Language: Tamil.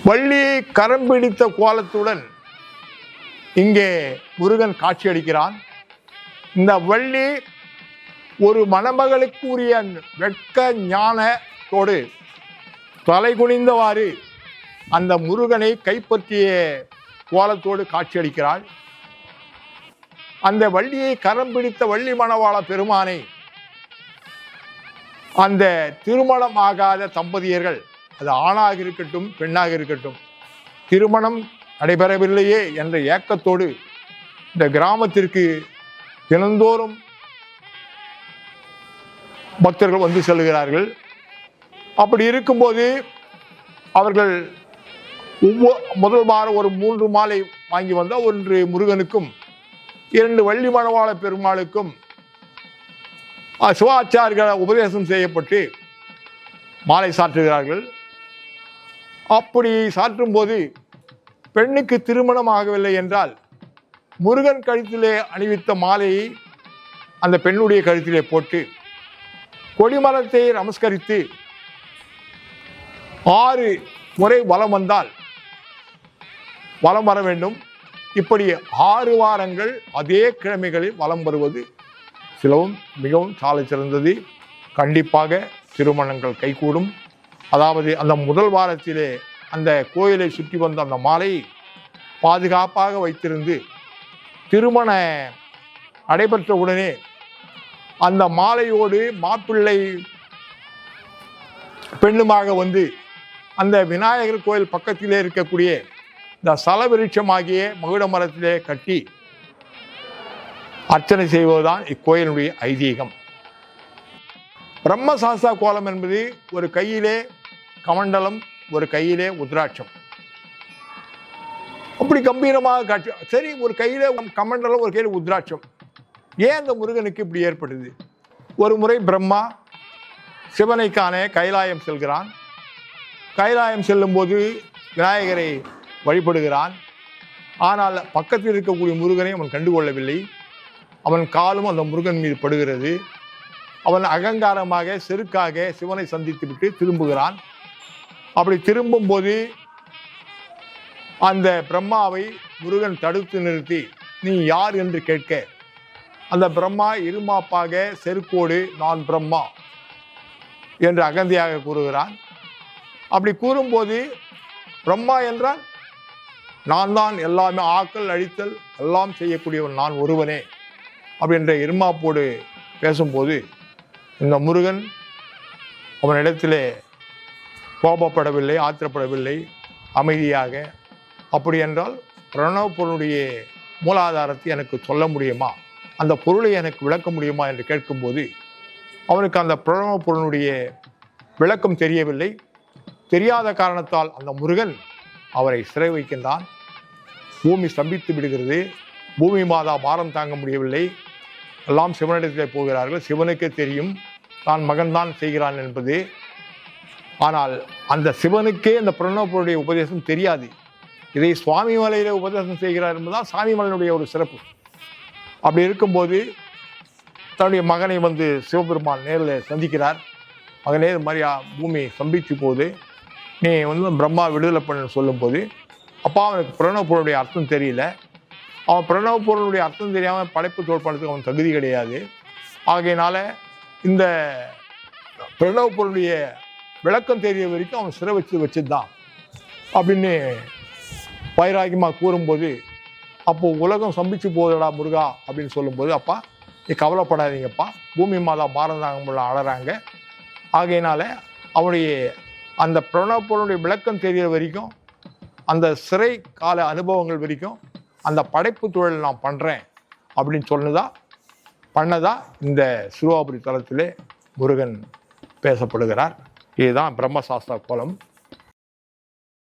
வள்ளி கரம் பிடித்த கோலத்துடன் இங்கே முருகன் காட்சியளிக்கிறான். இந்த வள்ளி ஒரு மணமகளுக்கு உரிய வெட்க ஞானத்தோடு தலை குனிந்தவாறு அந்த முருகனை கைப்பற்றிய கோலத்தோடு காட்சியளிக்கிறாள். அந்த வள்ளியை கரம் பிடித்த வள்ளி மணவாள பெருமானை அந்த திருமணம் ஆகாத தம்பதியர்கள், அது ஆணாக இருக்கட்டும் பெண்ணாக இருக்கட்டும், திருமணம் நடைபெறவில்லையே என்ற ஏக்கத்தோடு இந்த கிராமத்திற்கு தினந்தோறும் பக்தர்கள் வந்து செல்கிறார்கள். அப்படி இருக்கும்போது அவர்கள் முதல் வாரம் ஒரு 3 மாலை வாங்கி வந்தால் 1 முருகனுக்கும் 2 வள்ளி மணவாள பெருமாளுக்கும் சிவாச்சாரிகள் உபதேசம் செய்யப்பட்டு மாலை சாற்றுகிறார்கள். அப்படி சாற்றும் போது பெண்ணுக்கு திருமணம் ஆகவில்லை என்றால் முருகன் கழுத்திலே அணிவித்த மாலையை அந்த பெண்ணுடைய கழுத்திலே போட்டு கொடிமரத்தை நமஸ்கரித்து 6 முறை வலம் வந்தால் வலம் வர வேண்டும். இப்படி 6 வாரங்கள் அதே கிழமைகளில் வலம் வருவது மிகவும் சாலை சிறந்தது. கண்டிப்பாக திருமணங்கள் கைகூடும். அதாவது அந்த முதல் வாரத்திலே அந்த கோயிலை சுற்றி வந்த அந்த மாலையை பாதுகாப்பாக வைத்திருந்து திருமண நடைபெற்ற உடனே அந்த மாலையோடு மாப்பிள்ளை பெண்ணுமாக வந்து அந்த விநாயகர் கோயில் பக்கத்திலே இருக்கக்கூடிய இந்த சலவிருட்சமாகிய மகுட மரத்திலே கட்டி அர்ச்சனை செய்வதுதான் இக்கோயிலுடைய ஐதீகம். பிரம்மசாஸ்தா கோலம் என்பது ஒரு கையிலே கமண்டலம், ஒரு கையிலே உத்ராட்சம், அப்படி கம்பீரமாக காட்சி. சரி, ஒரு கையிலே கமண்டலம், ஒரு கையில் உத்ராட்சம். ஏன் அந்த முருகனுக்கு இப்படி ஏற்பட்டது? ஒரு முறை பிரம்மா சிவனை காண கைலாயம் செல்கிறான். கைலாயம் செல்லும்போது விநாயகரை வழிபடுகிறான். ஆனால் பக்கத்தில் இருக்கக்கூடிய முருகனை அவன் கண்டுகொள்ளவில்லை. அவன் காலும் அந்த முருகன் மீது படுகிறது. அவன் அகங்காரமாக செருக்காக சிவனை சந்தித்து விட்டு திரும்புகிறான். அப்படி திரும்பும்போது அந்த பிரம்மாவை முருகன் தடுத்து நிறுத்தி நீ யார் என்று கேட்க அந்த பிரம்மா இருமாப்பாக செருக்கோடு நான் பிரம்மா என்று அகந்தையாக கூறுகிறான். அப்படி கூறும்போது பிரம்மா என்றால் நான் தான் எல்லாமே ஆக்கல் அழித்தல் எல்லாம் செய்யக்கூடியவன் நான் ஒருவனே அப்படின்ற இருமாப்போடு பேசும்போது இந்த முருகன் அவனிடத்திலே கோபப்படவில்லை, ஆத்திரப்படவில்லை, அமைதியாக. அப்படி என்றால் பிரணவ பொருளுடைய மூலாதாரத்தை எனக்கு சொல்ல முடியுமா, அந்த பொருளை எனக்கு விளக்க முடியுமா என்று கேட்கும்போது அவனுக்கு அந்த பிரணவ பொருளுடைய விளக்கம் தெரியவில்லை. தெரியாத காரணத்தால் அந்த முருகன் அவரை சிறை வைக்கின்றான். பூமி ஸ்தம்பித்து விடுகிறது. பூமி மாதா பாரம் தாங்க முடியவில்லை. எல்லாம் சிவனிடத்திலே போகிறார்கள். சிவனுக்கே தெரியும் தான் மகன்தான் செய்கிறான் என்பது. ஆனால் அந்த சிவனுக்கே அந்த பிரணவ பொருளுடைய உபதேசம் தெரியாது. இதை சுவாமி மலையிலே உபதேசம் செய்கிறார் என்பதுதான் சுவாமி மலையினுடைய ஒரு சிறப்பு. அப்படி இருக்கும்போது தன்னுடைய மகனை வந்து சிவபெருமான் நேரில் சந்திக்கிறார். மகனே, இது மாதிரி பூமி ஸ்தம்பிச்சு போகுது, நீ வந்து பிரம்மா விடுதலை பண்ணு சொல்லும்போது அப்பா அவனுக்கு பிரணவ பொருளுடைய அர்த்தம் தெரியல. அவன் பிரணவ பொருளுடைய அர்த்தம் தெரியாமல் படைப்பு தோற்பாடுறதுக்கு அவன் தகுதி கிடையாது. ஆகையினால இந்த பிரணவ பொருளுடைய விளக்கம் தெரிய வரைக்கும் அவன் சிறை வச்சுதான் அப்படின்னு வைராகியமாக கூறும்போது, அப்போது உலகம் சம்பிச்சு போகுதுடா முருகா அப்படின்னு சொல்லும்போது, அப்பா நீ கவலைப்படாதீங்கப்பா, பூமி மாதா பாரம் தாங்க முடியல அழறாங்க. ஆகையினால அவனுடைய அந்த பிரணவ பொருளுடைய விளக்கம் தெரிகிற வரைக்கும், அந்த சிறை கால அனுபவங்கள் வரைக்கும் அந்த படைப்பு தொழில் நான் பண்ணுறேன் அப்படின்னு பண்ணதா இந்த சிறுவாபுரி தலத்திலே முருகன் பேசப்படுகிறார். இதுதான் பிரம்மசாஸ்திர கோலம்.